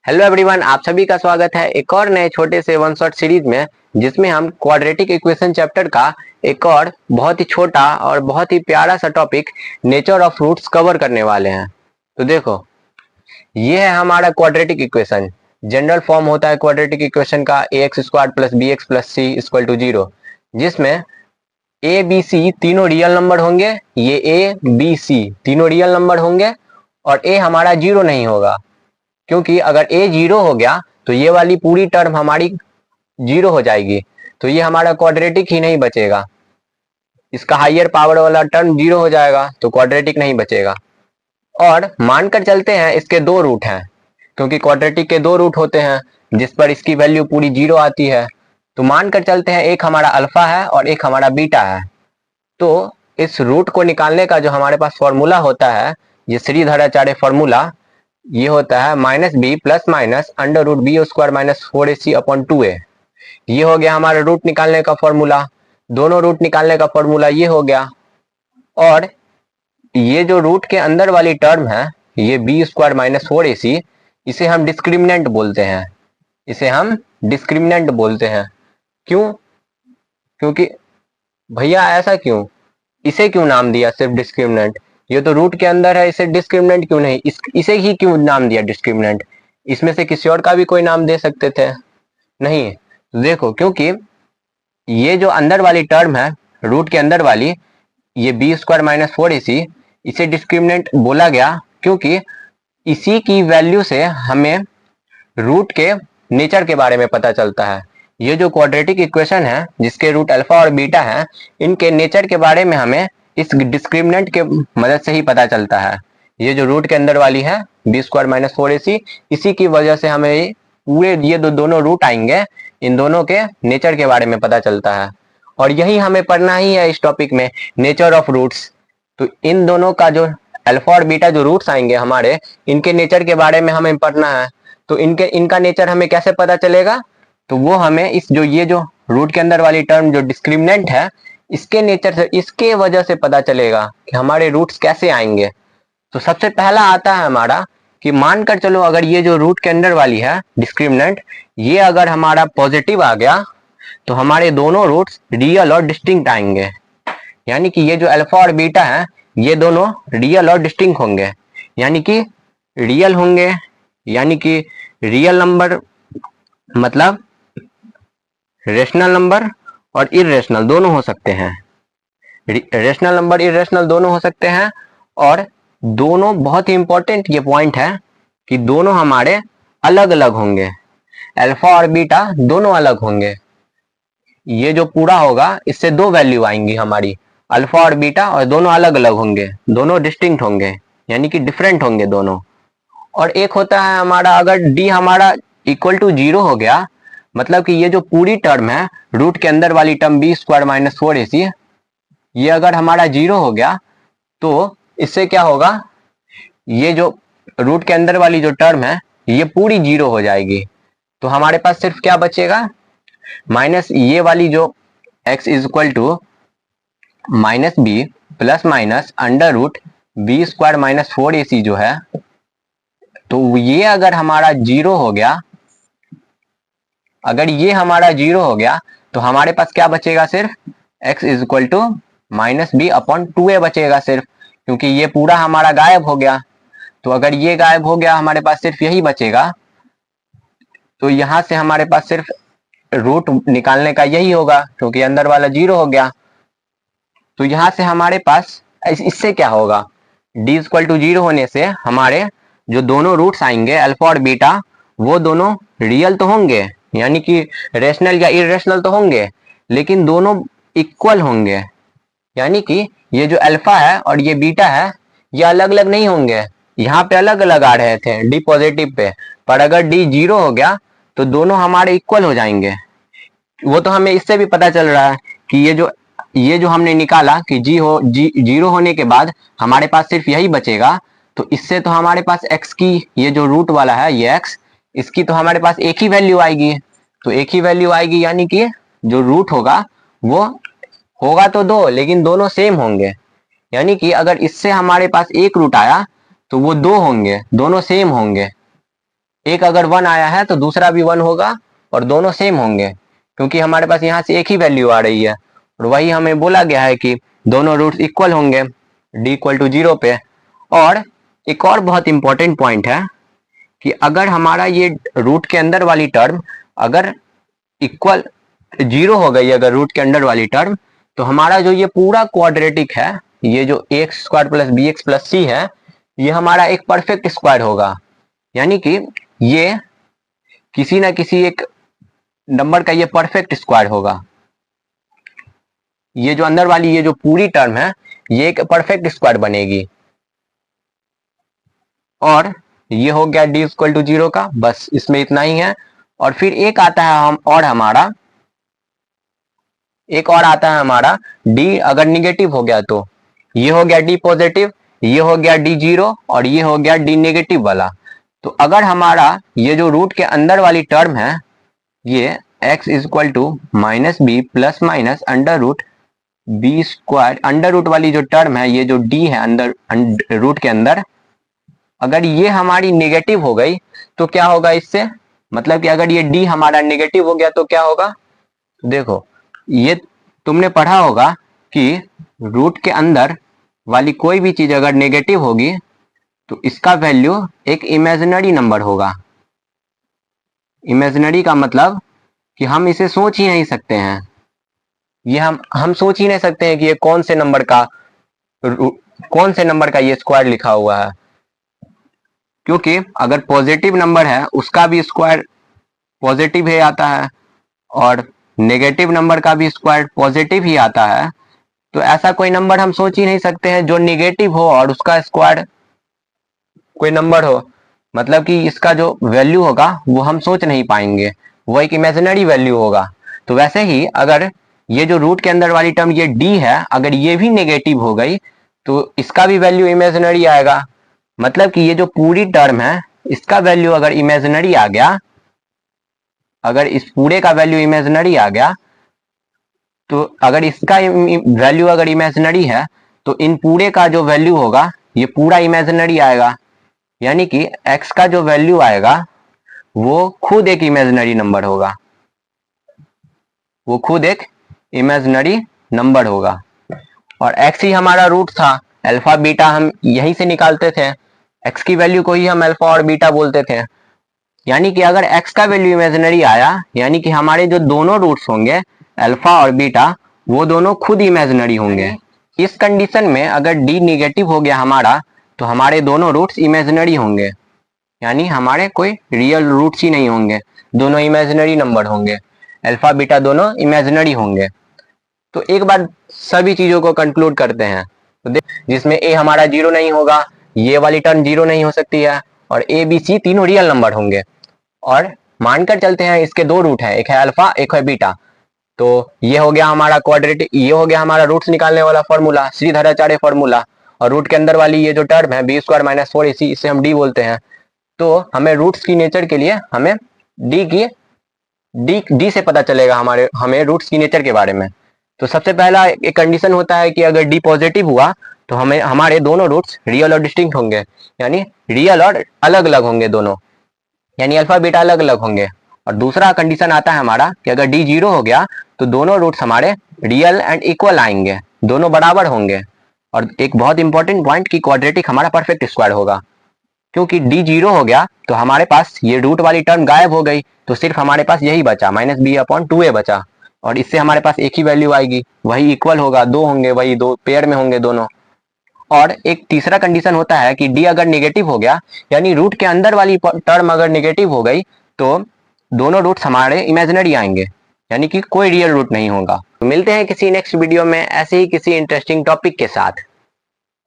Hello everyone, आप सभी का स्वागत है एक और नए छोटे से वन शॉट सीरीज में, जिसमें हम क्वाड्रेटिक इक्वेशन चैप्टर का एक और बहुत ही छोटा और बहुत ही प्यारा सा topic nature of roots cover करने वाले हैं। तो देखो, ये है हमारा क्वाड्रेटिक इक्वेशन। जनरल फॉर्म होता है क्वाड्रेटिक इक्वेशन का ax² plus bx plus c equal to 0, जिसमें a b c तीनों रियल नंबर होंगे। ये a b c तीनों रियल नंबर होंगे और a हमारा जीरो नहीं होगा, क्योंकि अगर a जीरो हो गया तो ये वाली पूरी टर्म हमारी जीरो हो जाएगी, तो ये हमारा क्वाड्रेटिक ही नहीं बचेगा। इसका हाइयर पावर वाला टर्म जीरो हो जाएगा तो क्वाड्रेटिक नहीं बचेगा। और मानकर चलते हैं इसके दो रूट हैं, क्योंकि क्वाड्रेटिक के दो रूट होते हैं जिस पर इसकी वैल्यू पूरी जीरो आती है। तो मानकर चलते हैं एक हमारा अल्फा है और एक हमारा बीटा है। तो इस रूट को निकालने का जो हमारे पास फॉर्मूला होता है, ये श्रीधराचार्य फॉर्मूला, ये होता है minus b plus minus under root b square minus 4ac upon 2a। ये हो गया हमारा रूट निकालने का फॉर्मूला। दोनों रूट निकालने का फॉर्मूला ये हो गया। और ये जो रूट के अंदर वाली टर्म है, ये बी स्क्वायर माइनस 4ac, इसे हम डिस्क्रिमिनेंट बोलते हैं। इसे हम डिस्क्रिमिनेंट बोलते हैं। क्यों? क्योंकि भैया ऐसा क्यों, इसे क्यों नाम दिया सिर्फ डिस्क्रिमिनेंट? ये तो रूट के अंदर है, इसे डिस्क्रिमिनेंट क्यों नहीं, इसे ही क्यों नाम दिया डिस्क्रिमिनेंट? इसमें से किसी और का भी कोई नाम दे सकते थे। नहीं, देखो, क्योंकि ये जो अंदर वाली टर्म है, रूट के अंदर वाली, ये बी स्क्वायर माइनस 4ac, इसे डिस्क्रिमिनेंट बोला गया क्योंकि इसी की वैल्यू से हमें रूट के नेचर के बारे में पता चलता है। ये जो क्वाड्रेटिक इक्वेशन है जिसके रूट अल्फा और बीटा है, इनके नेचर के बारे में हमें इस डिस्क्रिमिनेंट के मदद से ही पता चलता है। ये जो रूट के अंदर वाली है बी स्क्वायर माइनस 4ac, इसी की वजह से हमें पूरे ये दोनों रूट आएंगे, इन दोनों के नेचर के बारे में पता चलता है। और यही हमें पढ़ना ही है इस टॉपिक में, नेचर ऑफ रूट्स। तो इन दोनों का जो अल्फा और बीटा जो रूट्स आएंगे हमारे, इनके नेचर के बारे में हमें पढ़ना है। तो इनका नेचर हमें कैसे पता चलेगा? तो वो हमें ये जो रूट के अंदर वाली टर्म जो डिस्क्रिमिनेंट है, इसके नेचर से, इसके वजह से पता चलेगा कि हमारे रूट्स कैसे आएंगे। तो सबसे पहला आता है हमारा कि मानकर चलो अगर ये जो रूट के अंदर वाली है डिस्क्रिमिनेंट, ये अगर हमारा पॉजिटिव आ गया तो हमारे दोनों रूट्स रियल और डिस्टिंक्ट आएंगे। यानी कि ये जो अल्फा और बीटा है, ये दोनों रियल और डिस्टिंक्ट होंगे। यानी कि रियल होंगे, यानी कि रियल नंबर मतलब रेशनल नंबर और इरेशनल दोनों हो सकते हैं। रेशनल नंबर इरेशनल दोनों हो सकते हैं। और दोनों, बहुत ही इंपॉर्टेंट ये पॉइंट है कि दोनों हमारे अलग अलग होंगे। अल्फा और बीटा दोनों अलग होंगे। ये जो पूरा होगा इससे दो वैल्यू आएंगी हमारी, अल्फा और बीटा, और दोनों अलग अलग होंगे, दोनों डिस्टिंक्ट होंगे, यानी कि डिफरेंट होंगे दोनों। और एक होता है हमारा, अगर डी हमारा इक्वल टू 0 हो गया, मतलब कि ये जो पूरी टर्म है रूट के अंदर वाली term B square minus 4ac, ये अगर हमारा 0 हो गया तो इससे क्या होगा, ये जो रूट के अंदर वाली जो टर्म है ये पूरी 0 हो जाएगी। तो हमारे पास सिर्फ क्या बचेगा, माइनस ये वाली जो x is equal to minus b plus minus under root b square minus 4ac जो है, तो ये अगर हमारा 0 हो गया, अगर ये हमारा 0 हो गया तो हमारे पास क्या बचेगा, सिर्फ x is equal to minus b upon 2a बचेगा सिर्फ, क्योंकि ये पूरा हमारा गायब हो गया। तो अगर ये गायब हो गया, हमारे पास सिर्फ यही बचेगा। तो यहां से हमारे पास सिर्फ रूट निकालने का यही होगा, क्योंकि अंदर वाला 0 हो गया। तो यहां से हमारे पास इससे क्या होगा, d इक्वल टू 0 होने से हमारे जो दोनों रूट्स आएंगे अल्फा और बीटा, वो दोनों रियल तो होंगे, यानी कि रेशनल या इरेशनल तो होंगे, लेकिन दोनों इक्वल होंगे। यानी कि ये जो अल्फा है और ये बीटा है, ये अलग अलग नहीं होंगे। यहाँ पे अलग अलग आ रहे थे डी पॉजिटिव पे, पर अगर डी 0 हो गया तो दोनों हमारे इक्वल हो जाएंगे। वो तो हमें इससे भी पता चल रहा है कि ये जो हमने निकाला कि जी 0 होने के बाद हमारे पास सिर्फ यही बचेगा। तो इससे तो हमारे पास x की, ये जो रूट वाला है ये x, इसकी तो हमारे पास एक ही वैल्यू आएगी। तो एक ही वैल्यू आएगी, यानी कि जो रूट होगा वो होगा तो दो, लेकिन दोनों सेम होंगे। यानी कि अगर इससे हमारे पास एक रूट आया तो वो दो होंगे, दोनों सेम होंगे। एक अगर 1 आया है तो दूसरा भी 1 होगा और दोनों सेम होंगे, क्योंकि हमारे पास यहाँ से एक ही वैल्यू आ रही है और वही हमें बोला गया है कि दोनों रूट्स इक्वल होंगे d इक्वल टू 0 पे। और एक और बहुत इंपॉर्टेंट पॉइंट है कि अगर हमारा ये रूट के अंदर वाली टर्म अगर इक्वल 0 हो गई अगर रूट के अंदर वाली टर्म, तो हमारा जो ये पूरा क्वाड्रेटिक है, ये जो X square plus B X plus C है, ये हमारा एक परफेक्ट स्क्वायर होगा। यानी कि ये किसी ना किसी एक नंबर का ये परफेक्ट स्क्वायर होगा। ये जो अंदर वाली ये जो पूरी टर्म है ये एक परफेक्ट स्क्वायर बनेगी। और ये हो गया d इक्वल टू 0 का, बस इसमें इतना ही है। और फिर एक आता है हमारा d अगर निगेटिव हो गया तो ये हो गया d पॉजिटिव, ये हो गया d 0 और ये हो गया d नेगेटिव वाला। तो अगर हमारा ये जो रूट के अंदर वाली टर्म है ये x equal to minus b plus minus under root b square, under root वाली जो टर्म है ये जो d है अंदर रूट के अंदर, अगर ये हमारी नेगेटिव हो गई तो क्या होगा इससे, मतलब कि अगर ये d हमारा नेगेटिव हो गया तो क्या होगा। देखो ये तुमने पढ़ा होगा कि रूट के अंदर वाली कोई भी चीज अगर नेगेटिव होगी तो इसका वैल्यू एक इमेजिनरी नंबर होगा। इमेजिनरी का मतलब कि हम इसे सोच ही नहीं सकते हैं, ये हम सोच ही नहीं सकते हैं कि ये कौन से नंबर का ये स्क्वायर लिखा हुआ है। क्योंकि अगर पॉजिटिव नंबर है उसका भी स्क्वायर पॉजिटिव ही आता है और नेगेटिव नंबर का भी स्क्वायर पॉजिटिव ही आता है। तो ऐसा कोई नंबर हम सोच ही नहीं सकते हैं जो नेगेटिव हो और उसका स्क्वायर कोई नंबर हो, मतलब कि इसका जो वैल्यू होगा वो हम सोच नहीं पाएंगे, वो एक इमेजिनरी वैल्यू होगा। तो वैसे ही अगर ये जो रूट के अंदर वाली टर्म ये d है अगर ये भी नेगेटिव हो गई तो इसका भी वैल्यू इमेजिनरी आएगा। मतलब कि ये जो पूरी टर्म है इसका वैल्यू अगर इमेजिनरी आ गया, अगर इस पूरे का वैल्यू इमेजिनरी आ गया तो अगर इसका वैल्यू अगर इमेजिनरी है तो इन पूरे का जो वैल्यू होगा ये पूरा इमेजिनरी आएगा। यानी कि x का जो वैल्यू आएगा वो खुद एक इमेजिनरी नंबर होगा, वो खुद एक इमेजिनरी नंबर होगा। और x ही हमारा रूट था, अल्फा बीटा हम यहीं से निकालते थे, x की वैल्यू को ही हम अल्फा और बीटा बोलते थे। यानी कि अगर x का वैल्यू इमेजिनरी आया यानी कि हमारे जो दोनों रूट्स होंगे अल्फा और बीटा वो दोनों खुद इमेजिनरी होंगे। इस कंडीशन में अगर d निगेटिव हो गया हमारा तो हमारे दोनों रूट्स इमेजिनरी होंगे, यानी हमारे कोई रियल रूट्स ही नहीं होंगे, दोनों इमेजिनरी नंबर होंगे, अल्फा बीटा दोनों इमेजिनरी होंगे। तो एक बार सभी चीजों को कंक्लूड करते हैं तो जिसमें a हमारा 0 नहीं होगा, ये वाली टर्म 0 नहीं हो सकती है और a b c तीनों रियल नंबर होंगे। और मानकर चलते हैं इसके दो रूट हैं, एक है अल्फा एक है बीटा। तो ये हो गया हमारा क्वाड्रेटिक, ये हो गया हमारा रूट्स निकालने वाला फॉर्मूला, श्रीधराचार्य फॉर्मूला। और रूट के अंदर वाली ये जो टर्म है बी स्क्वायर माइनस 4ac इसे हम डी बोलते हैं। तो हमें रूट्स की नेचर के लिए हमें डी से पता चलेगा हमें रूट्स की नेचर के बारे में। तो सबसे पहला एक कंडीशन होता है कि अगर डी पॉजिटिव हुआ तो हमारे दोनों रूट्स रियल और डिस्टिंक्ट होंगे, यानी रियल और अलग अलग होंगे दोनों, यानी अल्फा बीटा अलग अलग होंगे। और दूसरा कंडीशन आता है हमारा कि अगर डी 0 हो गया तो दोनों रूट्स हमारे रियल एंड इक्वल आएंगे, दोनों बराबर होंगे। और एक बहुत इंपॉर्टेंट पॉइंट कि क्वाड्रेटिक हमारा परफेक्ट स्क्वायर होगा, क्योंकि d 0 हो गया तो हमारे पास ये रूट वाली टर्म गायब हो गई, तो सिर्फ हमारे पास यही बचा माइनस बी अपॉन 2a बचा। और इससे हमारे पास एक ही वैल्यू आएगी, वही इक्वल होगा, दो होंगे, वही दो पेयर में होंगे दोनों। और एक तीसरा कंडीशन होता है कि d अगर निगेटिव हो गया यानी रूट के अंदर वाली टर्म अगर निगेटिव हो गई तो दोनों रूट्स हमारे इमेजिनरी आएंगे, यानी कि कोई रियल रूट नहीं होगा। तो मिलते हैं किसी नेक्स्ट वीडियो में ऐसे ही किसी इंटरेस्टिंग टॉपिक के साथ।